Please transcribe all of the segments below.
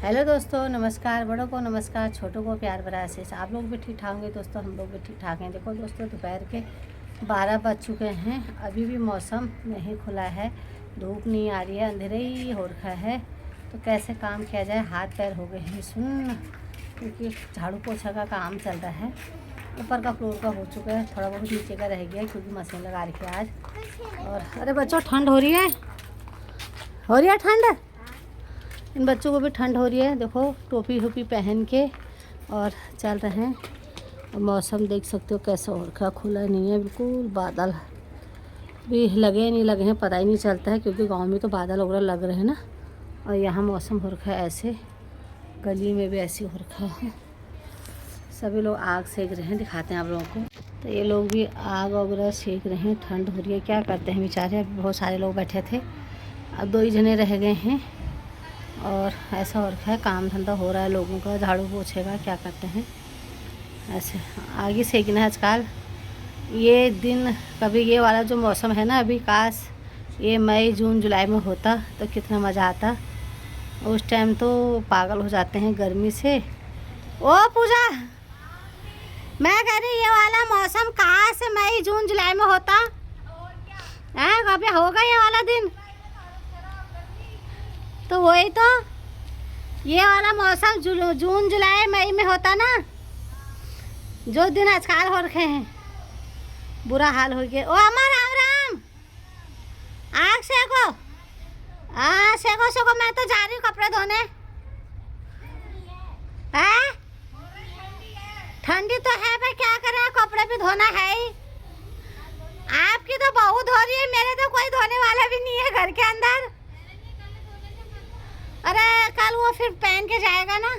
Hello दोस्तों, नमस्कार। बड़ों को नमस्कार, छोटों को प्यार भरा आशीष। आप लोग भी ठीक ठाक होंगे दोस्तों, हम लोग भी ठीक ठाक हैं। देखो दोस्तों, दोपहर के 12 बज चुके हैं। अभी भी मौसम नहीं खुला है, धूप नहीं आ रही है, अंधेरे ही हो रखा है। तो कैसे काम किया जाए, हाथ पैर हो गए हैं सुन, क्योंकि झाड़ू पोछा का काम चल रहा है। ऊपर का फ्लोर का हो चुका है, थोड़ा बहुत नीचे का रह गया क्योंकि मशीन लगा रखी है आज। और अरे बच्चों, ठंड हो रही है ठंड। इन बच्चों को भी ठंड हो रही है। देखो टोपी टोपी पहन के और चल रहे हैं। और मौसम देख सकते हो कैसा हो रखा, खुला नहीं है बिल्कुल। बादल भी लगे नहीं लगे हैं पता ही नहीं चलता है, क्योंकि गांव में तो बादल वगैरह लग रहे हैं ना। और यहाँ मौसम हो रखा है ऐसे, गली में भी ऐसे हो रखा है। सभी लोग आग सेक रहे हैं, दिखाते हैं आप लोगों को। तो ये लोग भी आग वगैरह सेक रहे हैं। ठंड हो रही है, क्या करते हैं बेचारे। बहुत सारे लोग बैठे थे, अब 2 ही जने रह गए हैं। और ऐसा हो रखा है, काम धंधा हो रहा है लोगों का, झाड़ू पोछेगा, क्या करते हैं ऐसे आगे सेकना है आजकल। ये दिन कभी ये वाला जो मौसम है ना, अभी काश ये मई जून जुलाई में होता तो कितना मज़ा आता। उस टाइम तो पागल हो जाते हैं गर्मी से। ओ पूजा, मैं कह रही ये वाला मौसम काश मई जून जुलाई में होता है, कभी होगा ये वाला दिन। तो वही तो, ये वाला मौसम जून जुलाई मई में होता ना, जो दिन आजकल हो रखे हैं। बुरा हाल हो गया। ओ अम्मा राम राम, आग सेको। सेको सेको, मैं तो जा रही हूँ कपड़े धोने। ठंडी तो है भाई, क्या करें, कपड़े भी धोना है ही। आपकी तो बहुत हो रही है, मेरे तो कोई धोने वाला भी नहीं है घर के अंदर। अरे कल वो फिर पहन के जाएगा ना,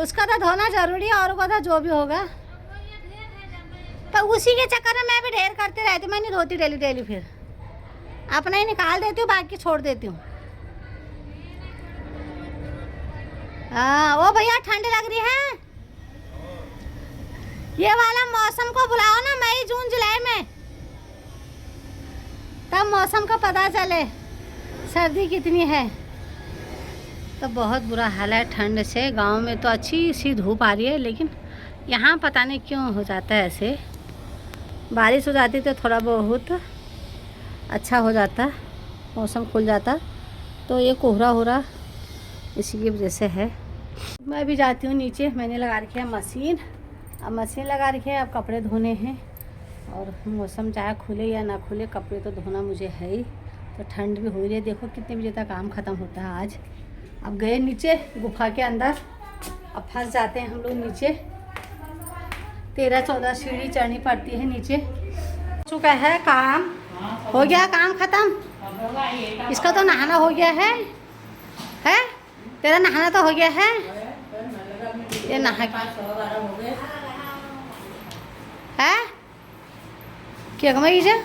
उसका तो धोना जरूरी है, और को तो जो भी होगा। तो उसी के चक्कर में मैं भी ढेर करती रहती, मैं नहीं धोती डेली डेली। फिर अपना ही निकाल देती हूँ, बाकी छोड़ देती हूँ। हाँ वो भैया, ठंड लग रही है। ये वाला मौसम को बुलाओ ना मई जून जुलाई में, तब मौसम का पता चले सर्दी कितनी है। तो बहुत बुरा हाल है ठंड से। गांव में तो अच्छी सी धूप आ रही है, लेकिन यहाँ पता नहीं क्यों हो जाता है ऐसे। बारिश हो जाती तो थोड़ा बहुत अच्छा हो जाता, मौसम खुल जाता। तो ये कोहरा हो रहा इसी की वजह से है। मैं भी जाती हूँ नीचे, मैंने लगा रखी है मशीन। अब मशीन लगा रखी है, अब कपड़े धोने हैं। और मौसम चाहे खुले या ना खुले, कपड़े तो धोना मुझे है ही। तो ठंड भी हो रही है। देखो कितने बजे तक काम ख़त्म होता है आज। अब गए नीचे गुफा के अंदर, अब फंस जाते हैं हम लोग नीचे। 13-14 सीढ़ी चढ़नी पड़ती है नीचे। चुका है काम, हो गया काम ख़त्म। इसका तो नहाना हो गया है तेरा नहाना तो हो गया है। ये नहा है क्या कमाई जा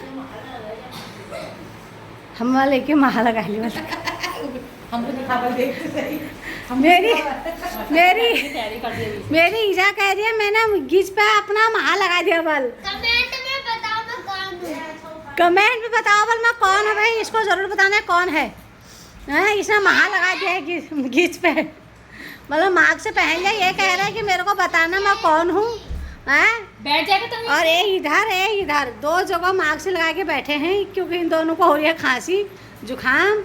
हम वाले के महा लगा ली। हमको दिखावा देख सही। मेरी ईजा कह रही है मैंने गिज पे अपना महा लगा दिया। बल कमेंट में बताओ मैं कौन हूँ। कमेंट में बताओ बल मैं कौन है भाई, इसको जरूर बताना है कौन है। इसने महा लगा दिया है गिज पे, मतलब मार्क से पहन लिया। ये कह रहा है कि मेरे को बताना मैं कौन हूँ। बैठ जाएगा तुम। और इधर 2 जगह मार्क से लगा के बैठे हैं, क्योंकि इन दोनों को हो रही है खांसी जुखाम।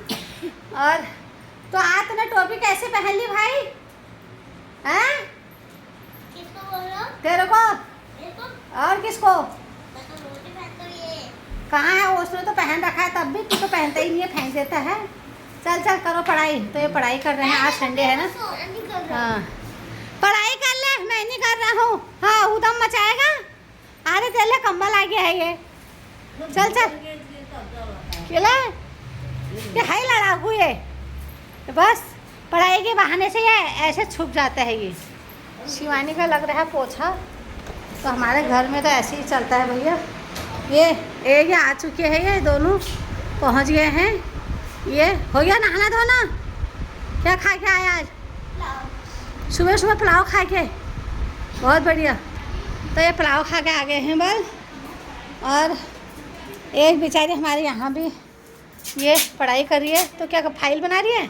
और तो आज तूने टोपी कैसे पहन ली भाई? किसको बोल रहे हो? तेरे को और किसको? मैं तो रोटी पहनता हूँ ये। कहाँ है? उसने तो पहन रखा है, तब भी तू तो पहनता ही नहीं है, फेंक देता है। चल चल करो पढ़ाई। तो ये पढ़ाई कर रहे हैं, आज संडे है ना। सोना नहीं कर रहा। हाँ पढ़ाई कर ले, मैं नहीं कर रहा हूँ। हाँ उदम मचाएगा। अरे तेरे कंबल आ गया है ये। चल चल केला ये है लड़ाकू ये। तो बस पढ़ाई के बहाने से ये ऐसे छुप जाता है। ये शिवानी का लग रहा है पोछा। तो हमारे घर में तो ऐसे ही चलता है भैया। ये आ चुके हैं, ये दोनों पहुंच गए हैं। ये हो गया नहाना धोना। क्या खा के आया आज? सुबह सुबह पुलाव खा के, बहुत बढ़िया। तो ये पुलाव खा के आ गए हैं बल। और एक बेचारी हमारे यहाँ भी ये पढ़ाई कर रही है। तो क्या फाइल बना रही है?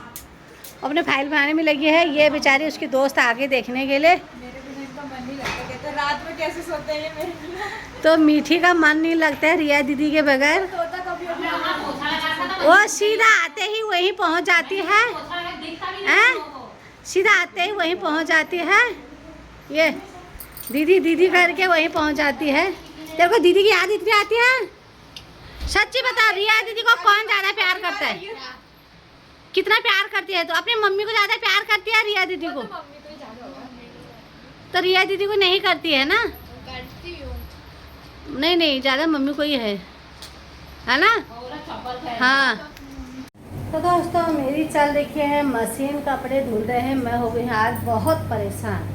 अपने फाइल बनाने में लगी है। ये बेचारी उसकी दोस्त आगे देखने के लिए। मेरे बिना इनका मन नहीं लगता, कहते हैं, रात में कैसे सोते हैं ये मेरे बिना। तो मीठी का मन नहीं लगता है रिया दीदी के बगैर। सोता कभी अभी वो सीधा आते ही वहीं पहुंच जाती है, सीधा आते ही वहीं पहुंच जाती है। ये दीदी दीदी करके वहीं पहुंच जाती है। तेरे को दीदी की याद इतनी आती है? सच्ची बता, रिया दीदी को कौन ज़्यादा प्यार करता है? कितना प्यार करती है? तो अपनी मम्मी को ज़्यादा प्यार करती है रिया दीदी को? मम्मी तो ज्यादा होगा। तो रिया दीदी को नहीं करती है ना? करती हूँ। नहीं नहीं, ज़्यादा मम्मी को ही है ना? हाँ। तो दोस्तों मेरी चल रही है मशीन, कपड़े धुल रहे हैं। मैं हो गई आज बहुत परेशान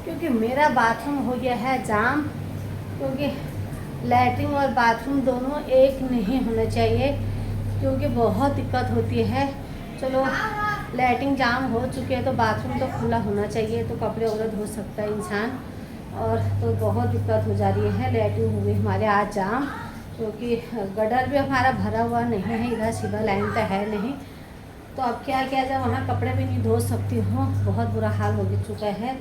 क्योंकि मेरा बाथरूम हो गया है जाम। क्योंकि लैट्रिन और बाथरूम दोनों एक नहीं होना चाहिए, क्योंकि बहुत दिक्कत होती है। चलो लैट्रिन जाम हो चुके हैं तो बाथरूम तो खुला होना चाहिए, तो कपड़े वगैरह धो सकता है इंसान। और तो बहुत दिक्कत हो जा रही है। लैट्रिन हो गई हमारे आज जाम, क्योंकि गटर भी हमारा भरा हुआ नहीं है, इधर सीधा लाइन तो है नहीं। तो अब क्या किया जाए, वहाँ कपड़े भी नहीं धो सकती हूँ, बहुत बुरा हाल हो चुका है।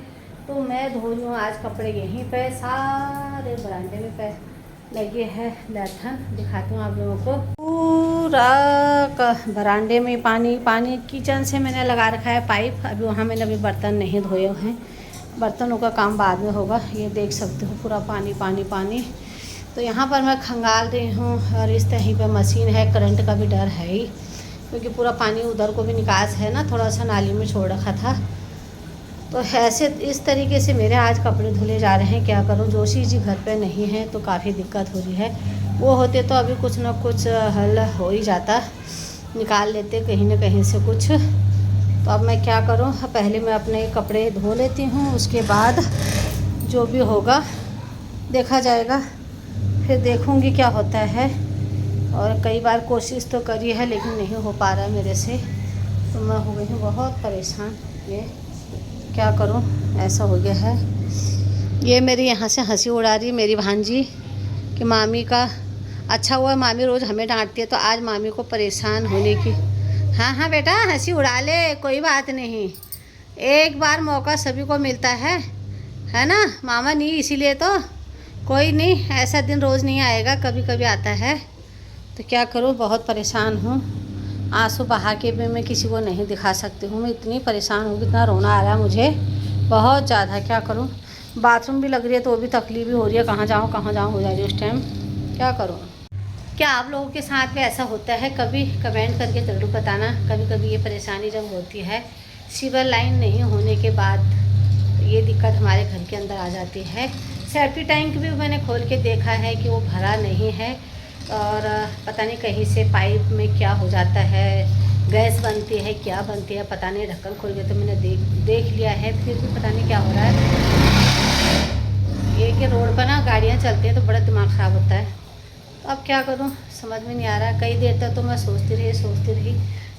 तो मैं धो रही हूँ आज कपड़े यहीं पे, सारे बरामदे में पे लगे है लैट्रिन। दिखाती हूँ आप लोगों को। पूरा बरामदे में पानी पानी। किचन से मैंने लगा रखा है पाइप। अभी वहाँ मैंने अभी बर्तन नहीं धोए हैं, बर्तनों का काम बाद में होगा। ये देख सकते हो पूरा पानी पानी पानी। तो यहाँ पर मैं खंगाल रही हूँ और इस तरह पे मशीन है। करंट का भी डर है ही, क्योंकि पूरा पानी उधर को भी निकास है ना, थोड़ा सा नाली में छोड़ रखा था। तो ऐसे इस तरीके से मेरे आज कपड़े धुले जा रहे हैं। क्या करूँ, जोशी जी घर पे नहीं है तो काफ़ी दिक्कत हो रही है। वो होते तो अभी कुछ ना कुछ हल हो ही जाता, निकाल लेते कहीं ना कहीं से कुछ। तो अब मैं क्या करूँ, पहले मैं अपने कपड़े धो लेती हूँ, उसके बाद जो भी होगा देखा जाएगा। फिर देखूँगी क्या होता है। और कई बार कोशिश तो करी है लेकिन नहीं हो पा रहा मेरे से। तो मैं हो गई हूँ बहुत परेशान। ये क्या करूँ, ऐसा हो गया है। ये मेरी यहाँ से हंसी उड़ा रही मेरी भांजी कि मामी का अच्छा हुआ, मामी रोज़ हमें डांटती है तो आज मामी को परेशान होने की। हाँ हाँ बेटा हंसी उड़ा ले, कोई बात नहीं, एक बार मौका सभी को मिलता है ना मामा। नहीं इसीलिए तो कोई नहीं, ऐसा दिन रोज़ नहीं आएगा, कभी कभी आता है। तो क्या करूँ, बहुत परेशान हूँ। आंसू बहा के भी मैं किसी को नहीं दिखा सकती हूँ। मैं इतनी परेशान हूँ, इतना रोना आ रहा है मुझे बहुत ज़्यादा। क्या करूँ, बाथरूम भी लग रही है तो वो भी तकलीफ भी हो रही है, कहाँ जाऊँ हो जा रही है उस टाइम। क्या करूँ। क्या आप लोगों के साथ भी ऐसा होता है? कभी कमेंट करके ज़रूर बताना। कभी कभी ये परेशानी जब होती है, सीवर लाइन नहीं होने के बाद ये दिक्कत हमारे घर के अंदर आ जाती है। सेफ्टी टैंक भी मैंने खोल के देखा है कि वो भरा नहीं है, और पता नहीं कहीं से पाइप में क्या हो जाता है, गैस बनती है क्या बनती है पता नहीं। ढक्कन खोल के तो मैंने देख लिया है, फिर भी पता नहीं क्या हो रहा है। ये कि रोड पर ना गाड़ियाँ चलती हैं तो बड़ा दिमाग ख़राब होता है। तो अब क्या करूँ समझ में नहीं आ रहा। कई देर तक तो मैं सोचती रही।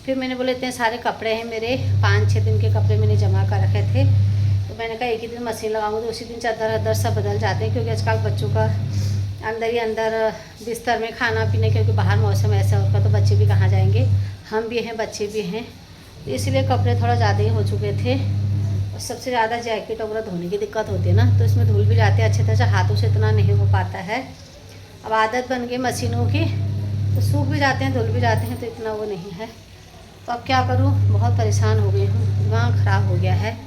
फिर मैंने बोले इतने सारे कपड़े हैं मेरे, 5-6 दिन के कपड़े मैंने जमा कर रखे थे। तो मैंने कहा एक ही दिन मशीन लगाऊंगी तो उसी दिन चादर सब बदल जाते हैं, क्योंकि आजकल बच्चों का अंदर ही अंदर बिस्तर में खाना पीने, क्योंकि बाहर मौसम ऐसा होगा तो बच्चे भी कहाँ जाएंगे, हम भी हैं बच्चे भी हैं। तो इसलिए कपड़े थोड़ा ज़्यादा ही हो चुके थे। और सबसे ज़्यादा जैकेट वगैरह धोने की दिक्कत होती है ना, तो इसमें धुल भी जाते हैं अच्छे तरह से, हाथों से इतना नहीं हो पाता है। अब आदत बन गई मशीनों की, तो सूख भी जाते हैं धुल भी जाते हैं, तो इतना वो नहीं है। तो अब क्या करूँ, बहुत परेशान हो गई हूँ, दिमाग ख़राब हो गया है।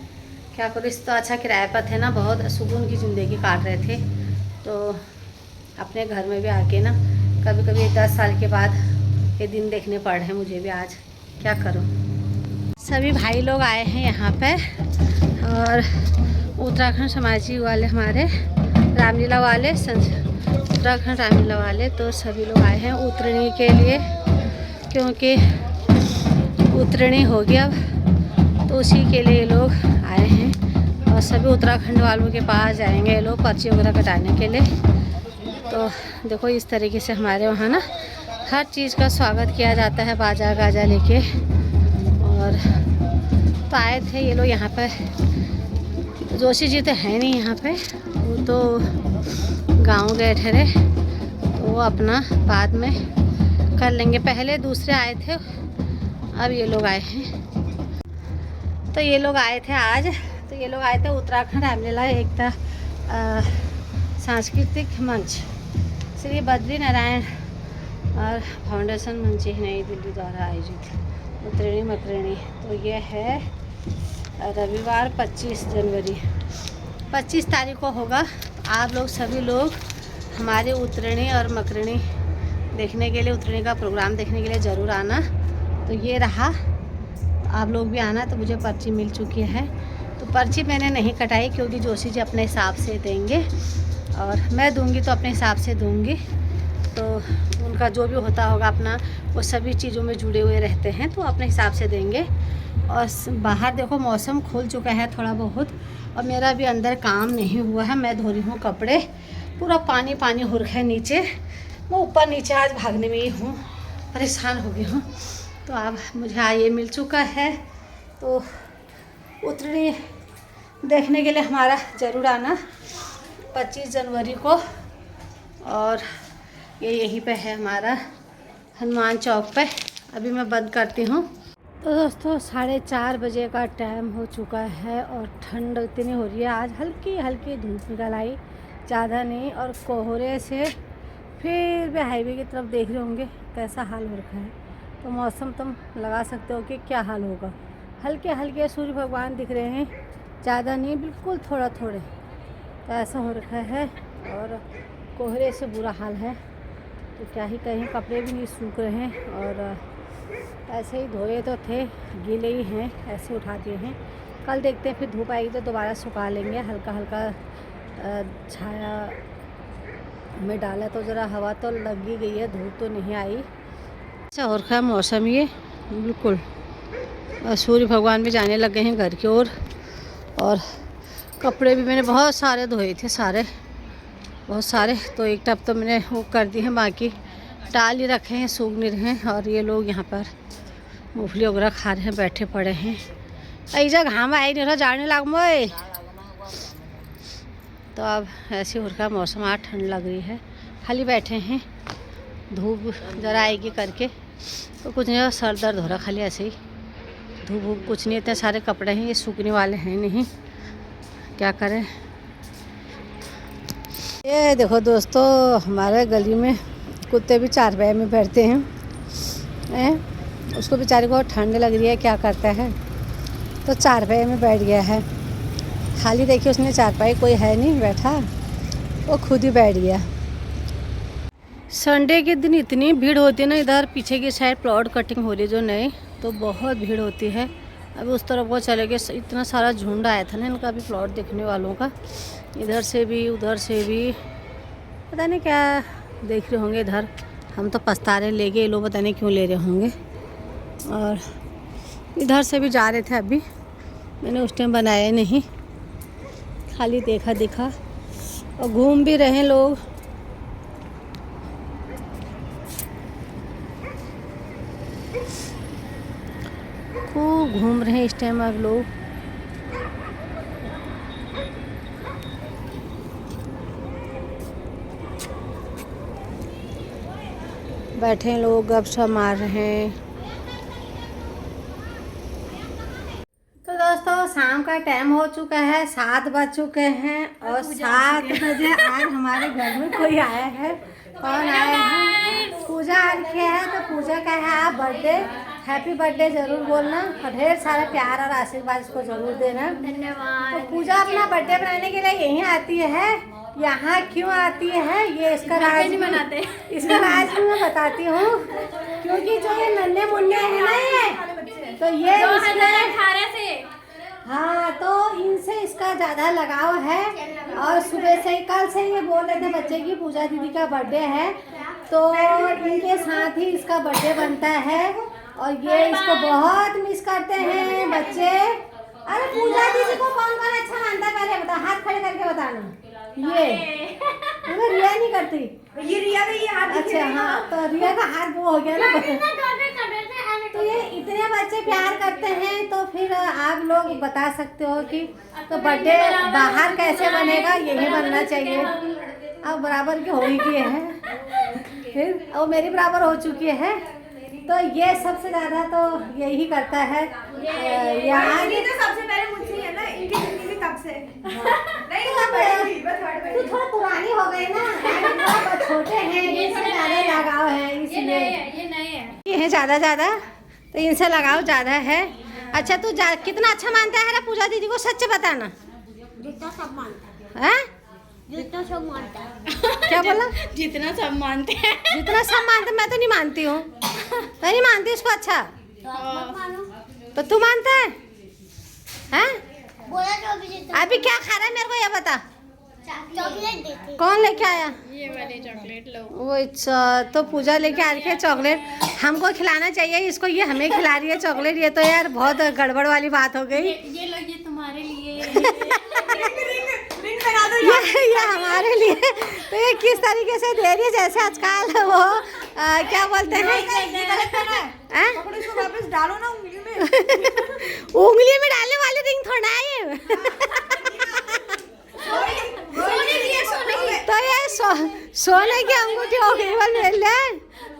क्या करूँ, इस तो अच्छा किराए पर थे ना, बहुत सुकून की ज़िंदगी काट रहे थे। तो अपने घर में भी आके ना कभी कभी 10 साल के बाद ये दिन देखने पड़ रहे हैं मुझे भी आज। क्या करूँ। सभी भाई लोग आए हैं यहाँ पे, और उत्तराखंड समाजी वाले हमारे रामलीला वाले, उत्तराखंड रामलीला वाले, तो सभी लोग आए हैं उतरने के लिए, क्योंकि उतरनी हो गया अब, तो उसी के लिए लोग आए हैं। और सभी उत्तराखंड वालों के पास जाएंगे लोग पर्ची वगैरह कटाने के लिए। तो देखो इस तरीके से हमारे वहाँ ना हर चीज़ का स्वागत किया जाता है, बाजा गाजा लेके। और तो आए थे ये लोग यहाँ पर। जोशी जी तो है नहीं यहाँ पे, वो तो गांव गए ठहरे, तो वो अपना बाद में कर लेंगे। पहले दूसरे आए थे, अब ये लोग आए हैं। तो ये लोग आए थे आज, तो ये लोग आए थे उत्तराखंड रामलीला एकता सांस्कृतिक मंच श्री बद्री नारायण और फाउंडेशन मंच नई दिल्ली द्वारा आयोजित उत्तरायणी मकरणी। तो ये है रविवार 25 जनवरी 25 तारीख को होगा। आप लोग सभी लोग हमारे उत्तरायणी और मकरणी देखने के लिए, उत्तरायणी का प्रोग्राम देखने के लिए ज़रूर आना। तो ये रहा, आप लोग भी आना। तो मुझे पर्ची मिल चुकी है, तो पर्ची मैंने नहीं कटाई क्योंकि जोशी जी अपने हिसाब से देंगे और मैं दूंगी तो अपने हिसाब से दूंगी। तो उनका जो भी होता होगा अपना, वो सभी चीज़ों में जुड़े हुए रहते हैं, तो अपने हिसाब से देंगे। और बाहर देखो मौसम खुल चुका है थोड़ा बहुत, और मेरा भी अंदर काम नहीं हुआ है। मैं धो रही हूँ कपड़े, पूरा पानी पानी हो रखा है नीचे। मैं ऊपर नीचे आज भागने में ही हूँ, परेशान हो गई हूँ। तो अब मुझे ये मिल चुका है, तो उत्तरायणी देखने के लिए हमारा ज़रूर आना 25 जनवरी को। और ये यहीं पे है हमारा हनुमान चौक पे। अभी मैं बंद करती हूँ। तो दोस्तों 4:30 बजे का टाइम हो चुका है और ठंड इतनी हो रही है। आज हल्की हल्की धूप निकल आई, ज़्यादा नहीं। और कोहरे से फिर भी हाईवे की तरफ देख रहे होंगे कैसा हाल हो रखा है। तो मौसम तुम लगा सकते हो कि क्या हाल होगा। हल्के हल्के सूर्य भगवान दिख रहे हैं, ज़्यादा नहीं, बिल्कुल थोड़ा थोड़े। तो ऐसा हो रखा है और कोहरे से बुरा हाल है। तो क्या ही कहें, कपड़े भी नहीं सूख रहे हैं और ऐसे ही धोए तो थे, गीले ही हैं, ऐसे उठा दिए हैं। कल देखते हैं, फिर धूप आएगी तो दोबारा सुखा लेंगे। हल्का हल्का छाया में डाला तो ज़रा हवा तो लग ही गई है, धूप तो नहीं आई। अच्छा हो रखा है मौसम ये बिल्कुल। और सूर्य भगवान भी जाने लग गए हैं घर की ओर। और कपड़े भी मैंने बहुत सारे धोए थे, बहुत सारे। तो एक टब तो मैंने वो कर दिए हैं, बाकी टाल ही रखे हैं, सूख नहीं रहे हैं। और ये लोग यहाँ पर मूंगफली वगैरह खा रहे हैं, बैठे पड़े हैं। ऐजा घाम आई नहीं रहा, जाने लाग मोए। तो अब ऐसे हो रखा मौसम, आज ठंड लग रही है, खाली बैठे हैं। धूप ज़रा आएगी करके तो कुछ नहीं, सर दर्द हो रहा खाली ऐसे ही। धूप कुछ नहीं, इतने सारे कपड़े हैं, ये सूखने वाले हैं नहीं, क्या करें। ये देखो दोस्तों, हमारे गली में कुत्ते भी चारपाई में बैठते हैं। उसको बेचारे को ठंड लग रही है, क्या करता है, तो चारपाई में बैठ गया है। खाली देखिए उसने चारपाई, कोई है नहीं बैठा, वो खुद ही बैठ गया। संडे के दिन इतनी भीड़ होती है ना, इधर पीछे की साइड प्लॉट कटिंग हो रही है जो नए, तो बहुत भीड़ होती है। अभी उस तरफ वो चले गए, इतना सारा झुंड आया था ना इनका भी प्लॉट देखने वालों का, इधर से भी उधर से भी, पता नहीं क्या देख रहे होंगे इधर। हम तो पछता रहे ले गए, ये लोग पता नहीं क्यों ले रहे होंगे। और इधर से भी जा रहे थे, अभी मैंने उस टाइम बनाया नहीं, खाली देखा दिखा। और घूम भी रहे लोग, खूब घूम रहे हैं इस टाइम अब लोग। बैठे हैं लोग, गपशप मार रहे हैं। तो दोस्तों शाम का टाइम हो चुका है, 7 बज चुके हैं। और 7 बजे आज हमारे घर में कोई आया है। कौन आया है? पूजा आ रखी है। तो पूजा का है आप बर्थडे, हैप्पी बर्थडे ज़रूर बोलना और ढेर सारा प्यार और आशीर्वाद इसको ज़रूर देना। धन्यवाद। तो पूजा अपना बर्थडे बनाने के लिए यहीं आती है। यहाँ क्यों आती है ये इसका राज नहीं मनाते, इसका राज मैं बताती हूँ। क्योंकि जो ये नन्हे मुन्ने हैं ना, ये तो ये 2018 से, हाँ, तो इनसे इसका ज़्यादा लगाव है। और सुबह से कल से ये बोल रहे थे बच्चे की पूजा दीदी का बर्थडे है, तो इनके साथ ही इसका बर्थडे बनता है। और ये इसको बहुत मिस करते हैं बच्चे। अरे पूजा दीदी को कौन कौन अच्छा मानता है पहले बता, हाथ खड़े करके बताना। ये रिया नहीं करती, ये रिया का ये हाथ। अच्छा हाँ, तो रिया का हाथ वो हो गया ना। तो ये इतने बच्चे प्यार करते हैं, तो फिर आप लोग बता सकते हो कि तो बर्थडे बाहर कैसे बनेगा, यही बनना चाहिए। अब बराबर की हो ही गई है, फिर वो मेरी बराबर हो चुकी है। तो ये सबसे ज्यादा तो यही करता है यहाँ। ये तो सबसे पहले मुझसे है ना, इनकी जिंदगी कब से नहीं तो थोड़ा पुरानी हो गई ना, थोड़ा छोटे हैं, इनसे ज्यादा लगाव है इसलिए। ये है ज्यादा तो इनसे लगाव ज्यादा है। अच्छा तू कितना अच्छा मानता है पूजा दीदी को, सच बताना। जितना सब मानता है जितना सब मानता है। क्या बोला? जितना सब मानते हैं। जितना सब मानते, मैं तो नहीं मानती हूँ। मैं नहीं मानती इसको। अच्छा तो आप मत मानो। तो तू मानता है? हैं? बोला तो अभी जितना अभी क्या खा रहा है मेरे को ये बता। चॉकलेट देते। कौन लेके आया? ये वाले चॉकलेट लो। वो अच्छा, तो पूजा लेके आ रही है चॉकलेट। हमको खिलाना चाहिए इसको, ये हमें खिला रही है चॉकलेट। ये तो यार बहुत गड़बड़ वाली बात हो गई। ये लो, ये तुम्हारे लिए। ये हमारे लिए। तो ये किस तरीके से दे रही है, जैसे आजकल वो क्या बोलते हैं, इसको वापस डालो ना उंगली में। उंगली में डालने वाले रिंग थोड़ा है ये। तो ये सोने की अंगूठी हो गई मिल जाए।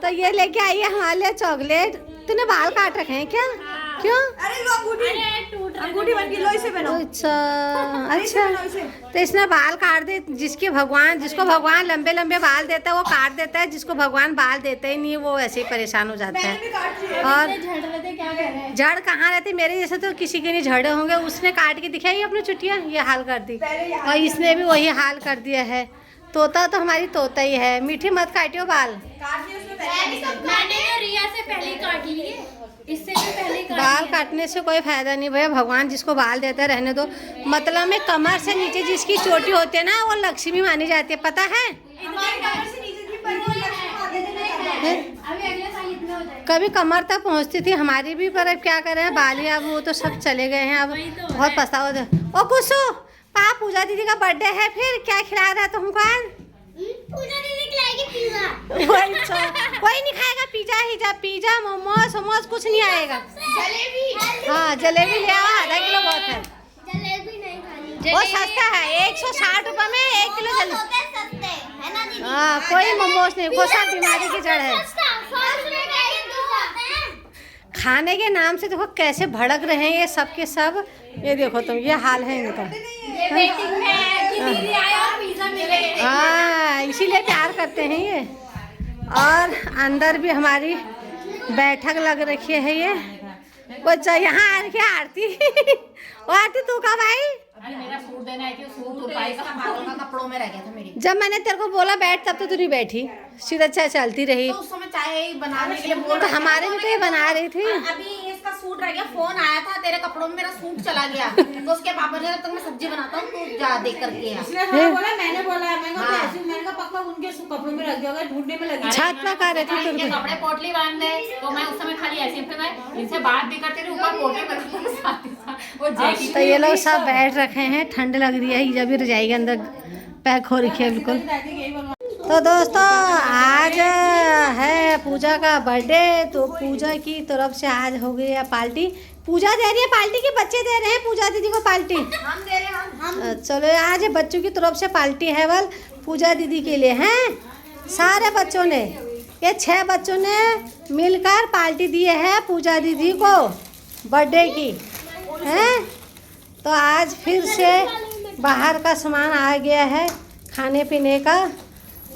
तो ये लेके आई है हमारे लिए चॉकलेट। तूने बाल काट रखे हैं क्या? क्यों? अरे लो अंगूठी बन गई, लो इसे बनाओ। अच्छा तो इसने बाल काट दे। जिसको भगवान लंबे लंबे बाल देता है वो काट देता है, जिसको भगवान बाल देते ही नहीं वो ऐसे ही परेशान हो जाता है। और जड़ कहाँ रहते, मेरे जैसे तो किसी के नहीं झड़े होंगे। उसने काट के दिखाई अपनी चुटिया, ये हाल कर दी। और इसने भी वही हाल कर दिया है। तोता तो हमारी तोता ही है। मीठी मत काटियो बाल। मैंने तो रिया से पहले काट लिए, इससे भी पहले बाल काटने से कोई फायदा नहीं भैया। भगवान जिसको बाल देता है रहने दो। मतलब में कमर से नीचे जिसकी चोटी होती है ना, वो लक्ष्मी मानी जाती है, पता है? अभी अगले साल इतना हो जाएगा। कभी कमर तक पहुंचती थी हमारी भी, पर अब क्या करें, बाली अब वो तो सब चले गए हैं। अब बहुत पछतावा। ओ कुसु, पापा पूजा दीदी का बर्थडे है, फिर क्या खिला रहा तुमको आज? पूजा दीदी खिलाएगी पिज़्ज़ा। कोई नहीं खाएगा पिज्जा मोमोज कुछ नहीं आएगा। जलेबी। हाँ जलेबी ले आओ, आधा किलो बहुत है। जलेबी नहीं खानी। वो सस्ता है, 160 रुपए में 1 किलो जलेबी। सस्ते है ना दीदी? हाँ कोई मोमोज नहीं, वो सब बीमारी की जड़ है। खाने के नाम से देखो कैसे भड़क रहे हैं ये सब के सब। ये देखो तुम, ये हाल है इनका। हाँ इसीलिए प्यार करते हैं ये। और अंदर भी हमारी बैठक लग रखी है ये। वो यहाँ आ रही है आरती। वो आरती तू कब आई? मेरा सूट देने आई थी, सूट तुरपाई का कपड़ों में रह गया था मेरी। जब मैंने तेरे को बोला बैठ, तब तो तू नहीं बैठी, सीधा चलती रही। तो उस समय चाय बनाने के लिए बोल तो हमारे भी तो ये बना रही थी। अभी इसका सूट रह गया, फोन आया था तेरे कपड़ों में मेरा सूट चला गया। तो उसके पापा ने तब मैं सब्जी बनाता हूँ, तू जा देख करके आ। मैंने बोला पक्का उनके कपड़ों में रख दिया, ढूंढने में लगी। छत पर कर रही थी इनके कपड़े पोटली बांध दे, तो मैं उस समय खाली ऐसे फिर मैं इनसे बात भी करती रही, ऊपर पोटली कर वो जैकेट। तो ये लोग सब बैठ रखे हैं, ठंड लग रही है, जब भी रजाई के अंदर पैक हो रखी है बिल्कुल। तो दोस्तों आज है पूजा का बर्थडे, तो पूजा की तरफ से आज हो गई है पार्टी। पूजा दे रही है पार्टी की, बच्चे दे रहे हैं पूजा दीदी को पार्टी। हम दे रहे हैं। चलो आज बच्चों की तरफ से पार्टी है बल पूजा दीदी के लिए हैं। सारे बच्चों ने, ये 6 बच्चों ने मिलकर पार्टी दी है पूजा दीदी को बर्थडे की हैं। तो आज फिर से बाहर का सामान आ गया है खाने पीने का।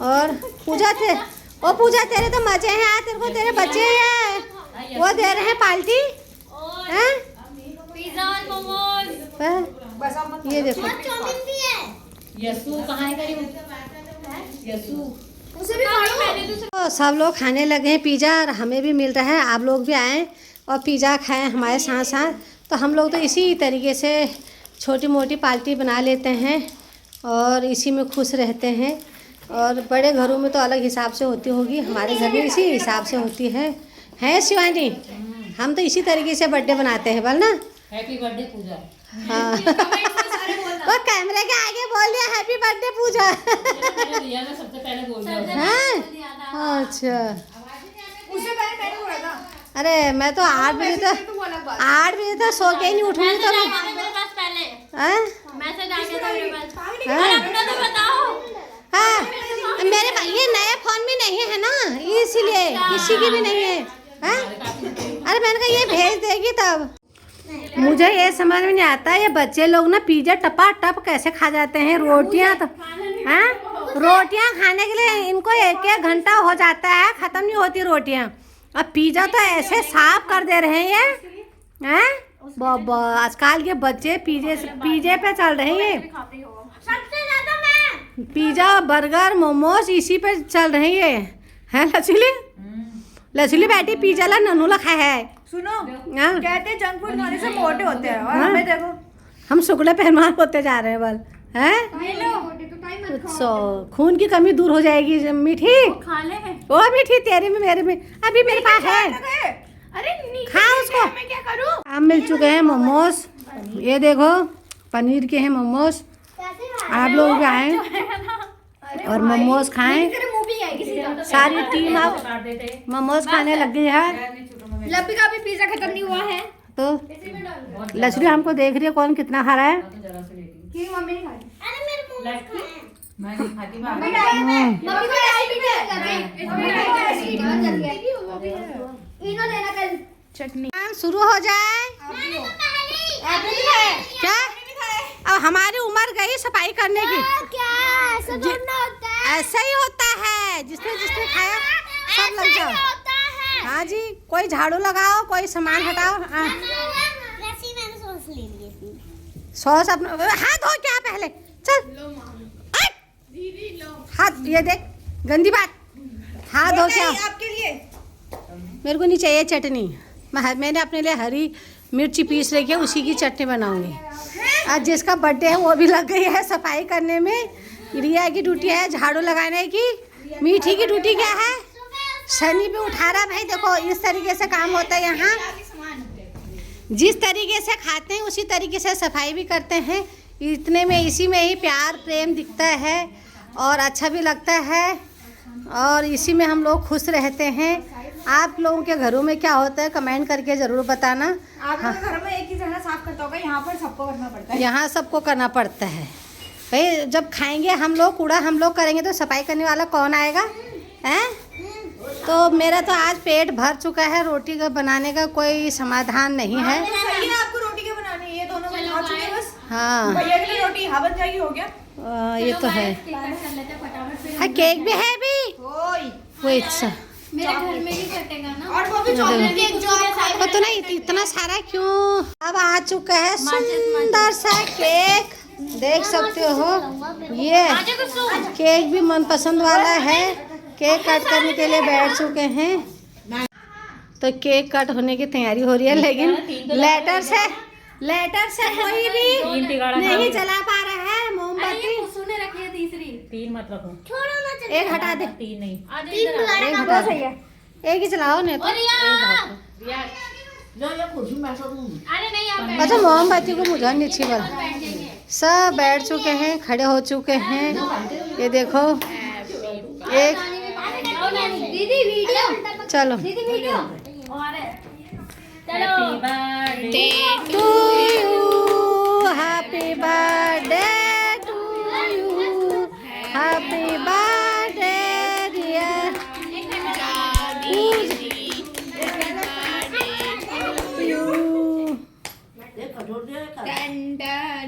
और पूजा तेरे तो मजे हैं आज, तेरे को तेरे बच्चे हैं वो दे रहे हैं पार्टी हैं। पिज़्ज़ा और मोमोज। ये देखो चाउमीन भी है। यसु कहाँ है करीब? यसु उसे भी खाओ। तो सब लोग खाने लगे हैं पिज़्ज़ा, और हमें भी मिल रहा है। आप लोग भी आएँ और पिज़्ज़ा खाएं हमारे साथ साथ। तो हम लोग तो इसी तरीके से छोटी मोटी पार्टी बना लेते हैं और इसी में खुश रहते हैं। और बड़े घरों में तो अलग हिसाब से होती होगी, हमारे घर में इसी हिसाब से होती है शिवानी? हम तो इसी तरीके से बर्थडे बनाते हैं बल ना। हैप्पी बर्थडे पूजा। हाँ वो कैमरे के आगे बोल दिया हैप्पी बर्थडे पूजा। सबसे पहले बोल दिया। अच्छा अरे मैं तो 8 बजे तक सो के ही नहीं उठूंगी। तो मेरे पास पहले मैसेज आ गया था मेरे पास। अपना तो बताओ। हाँ मेरे पास ये नया फोन भी नहीं है ना, इसीलिए किसी की भी नहीं है। हैं? अरे मैंने कहा ये भेज देगी तब। मुझे ये समझ में नहीं आता ये बच्चे लोग ना पिज्जा टपा टप कैसे खा जाते हैं। रोटियां तो हैं, रोटियां खाने के लिए इनको 1-1 घंटा हो जाता है, खत्म नहीं होती रोटियां। अब पिज्जा तो ऐसे साफ कर दे रहे हैं ये हैं। बाबा आजकल के बच्चे पिज्जे पे चल रहे हैं। सबसे ज्यादा मैं पिज्जा बर्गर मोमोज इसी पे चल रहे हैं लचीली। लचीली बैठी पिज्जा ला ननू ला खाया है। सुनो, हाँ? कहते हैं जंक फूड खाने से मोटे होते हैं और हाँ? हमें देखो हम शुक्ला पहलवान होते जा रहे हैं बल हैं। सो खून की कमी दूर हो जाएगी। मीठी खा ले। ओ मीठी तेरे में मेरे में अभी मेरे पास है, अरे नीचे खा उसको। मैं क्या करूं? अब मिल चुके हैं मोमोज, ये देखो पनीर के हैं मोमोज। आप लोग भी आए और मोमोज खाएं। तेरे मुंह भी आएगी सीधा। सारी टीम अब मोमोज खाने लग गई है। लब्बी का भी पिज्जा खत्म नहीं हुआ है। तो लक्ष्मी हमको देख रही है कौन कितना खा रहा है। क्यों मम्मी नहीं खाई? अरे मेरे मुंह में मैं नहीं खाती बाहर। मम्मी को ऐसे भी इनो देना कल चटनी काम शुरू हो जाए क्या? अब हमारी उम्र गई सफाई करने की। क्या ऐसा थोड़ा होता है? ऐसा ही होता है, जिसने खाया सब लग जाओ। होता है। हाँ जी, कोई झाड़ू लगाओ, कोई सामान हटाओ। हाँ। वैसे मैंने सॉस ले ली थी। सॉस अपना हाथ धो क्या पहले चल। हाथ ये देख गंदी बात, हाथ धो क्या। आपके लिए मेरे को नहीं चाहिए चटनी। मैंने अपने लिए हरी मिर्ची पीस रखी है, उसी की चटनी बनाऊंगी। आज जिसका बर्थडे है वो भी लग गई है सफाई करने में। रिया की ड्यूटी है झाड़ू लगाने की। मीठी की ड्यूटी क्या है? शनि पे उठा रहा। भाई देखो इस तरीके से काम होता है यहाँ। जिस तरीके से खाते हैं उसी तरीके से सफाई भी करते हैं। इतने में इसी में ही प्यार प्रेम दिखता है और अच्छा भी लगता है और इसी में हम लोग खुश रहते हैं। आप लोगों के घरों में क्या होता है कमेंट करके ज़रूर बताना। आप लोग घर में एक ही जना साफ करता होगा, यहाँ पर सबको करना पड़ता है। यहाँ सबको करना पड़ता है भाई। जब खाएंगे हम लोग, कूड़ा हम लोग करेंगे तो सफाई करने वाला कौन आएगा हैं? तो मेरा तो आज पेट भर चुका है। रोटी का बनाने का कोई समाधान नहीं है। सही है, आपको रोटी क्या बनानी है? ये दोनों में खा चुके बस। हाँ भैया के लिए रोटी यहाँ बन जाएगी, हो गया। ये तो है। हाँ केक भी है भी। ओए वो अच्छा मेरे घर में ही कटेगा ना। और वो भी चॉकलेट केक जो आप खाए। तो नहीं इतना सारा क्यों। अब आ चुका है सुंदर सा केक, देख सकते हो। ये केक भी मनपसंद वाला है। केक कट करने के लिए बैठ चुके हैं। तो केक कट होने की तैयारी हो रही है, लेकिन लेटर से कोई भी नहीं जला पा रहा है मोमबत्ती। सुने रखी है तीसरी। 3 मत रखो। छोड़ो ना चल। एक हटा दे, 3 नहीं। एक हटा दे। एक ही चलाओ नहीं तो अरे नहीं आप अच्छा मोमबत्ती को मुझे नीचे वाला सब बैठ चुके हैं, खड़े हो चुके हैं। ये देखो एक दीदी वीडियो। चलो दीदी वीडियो। और चलो to you happy birthday to you happy birthday dear you.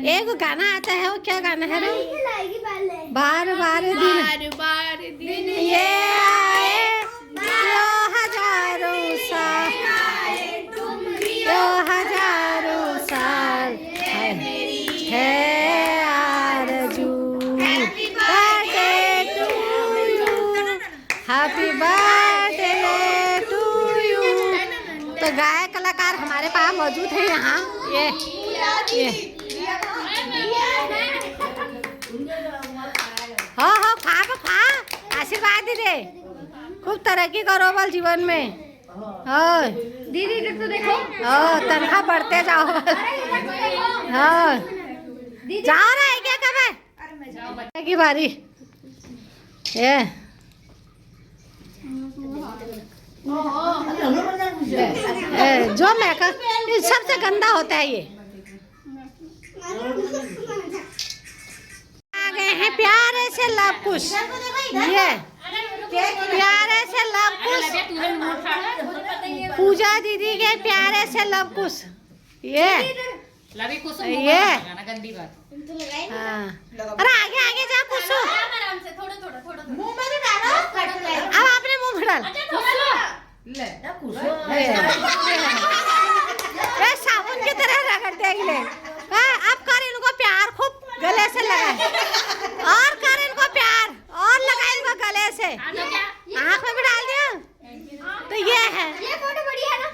एक गाना आता है, वो क्या गाना है रे? बार बार दिन ये आए जो हजारों साल, जो हजारों साल है आरज़ू। Birthday to you, happy birthday to you. तो गायक कलाकार हमारे पास मौजूद है यहाँ। ये हो खा आशीर्वाद दे दे। खूब तरक्की करो बल जीवन में। दीदी देख तो देखो। तनख्वाह बढ़ते जाओ। हाँ जाओ ना क्या कब की बारी। ये जो मेकअप सबसे गंदा होता है ये। आ गए हैं प्यारे से लव कुश। ये प्यारे से लव कुश पूजा दीदी के प्यारे से लव कुश ये लवी कुछ ये गंदी बात। हाँ। अरे आगे आगे जा कुछ आराम से थोड़ा थोड़ा थोड़ा मुंह में नहीं डालो। अब आपने मुंह में डाल ले ए साबुन की तरह रगड़ देंगे अब कर इनको प्यार खूब गले से लगा और कर इनको प्यार और लगा इनको गले से आँख में भी डाल दिया तो ये है ये फोटो बढ़िया है ना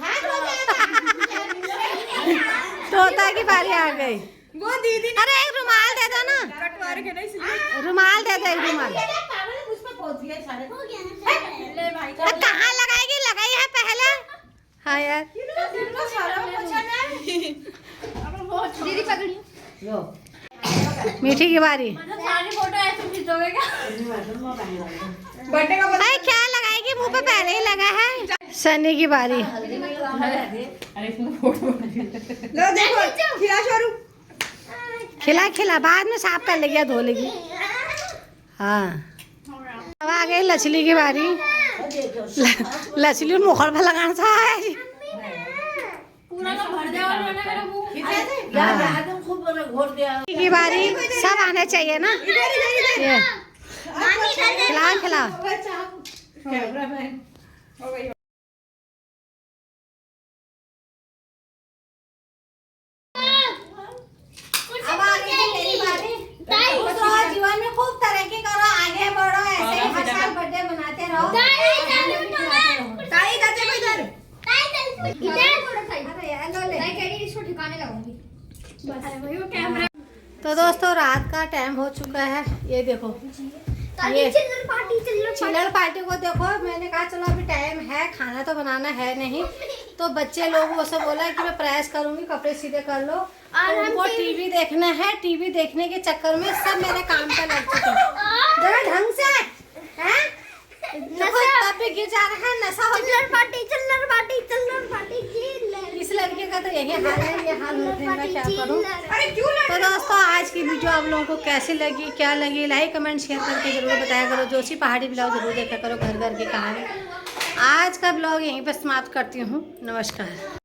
तोता की बारी आ गई वो दीदी अरे एक रुमाल दे दो ना कटवार के नहीं सिलाई रुमाल दे दो एक रुमाल ले भाई कहाँ लगाएगी लगाई है पहले हाँ यार दीदी पकड़ी मीठी की बारी सारी फोटो ऐसे खींचोगे क्या बर्थडे का भाई क्या लगाएगी मुंह पे पहले ही लगा है सनी की बारी लो देखो खिला छोरू खिला खिला बाद में साफ कर लेगी या धो लेगी हाँ अब आ गई लचली की बारी लचली मुखर पे लगाना था पूरा ना भर जाओ मेरा मुंह की बारी सब आने चाहिए ना ये खिला खिला अब आ गई मेरी बारी जीवन में खूब तरक्की करो आगे बढ़ो ऐसे ही हर साल बर्थडे मनाते रहो ताई चाचा को इधर ठिकाने लगाऊंगी अरे भाई वो कैमरा तो दोस्तों रात का टाइम हो चुका है ये देखो ये चिल्लर पार्टी को देखो मैंने कहा चलो अभी टाइम है खाना तो बनाना है नहीं तो बच्चे लोग वो सब बोला कि मैं प्रेस करूंगी कपड़े सीधे कर लो और उनको टीवी देखना है टीवी देखने के चक्कर में सब मेरे काम पे लग चुके हैं जरा ढंग से हैं देखो तब भी गिर जा रहा है नशा हो चिल्लर पार्टी इस लड़के का तो यही हाल है ये हाल होते हैं क्या करूं अरे क्यों तो दोस्तों आज की वीडियो आप लोगों को कैसी लगी क्या लगी लाइक कमेंट शेयर करके जरूर बताया करो जोशी पहाड़ी ब्लॉग जरूर देखा करो घर घर की कहानी आज का ब्लॉग यहीं पर समाप्त करती हूँ नमस्कार।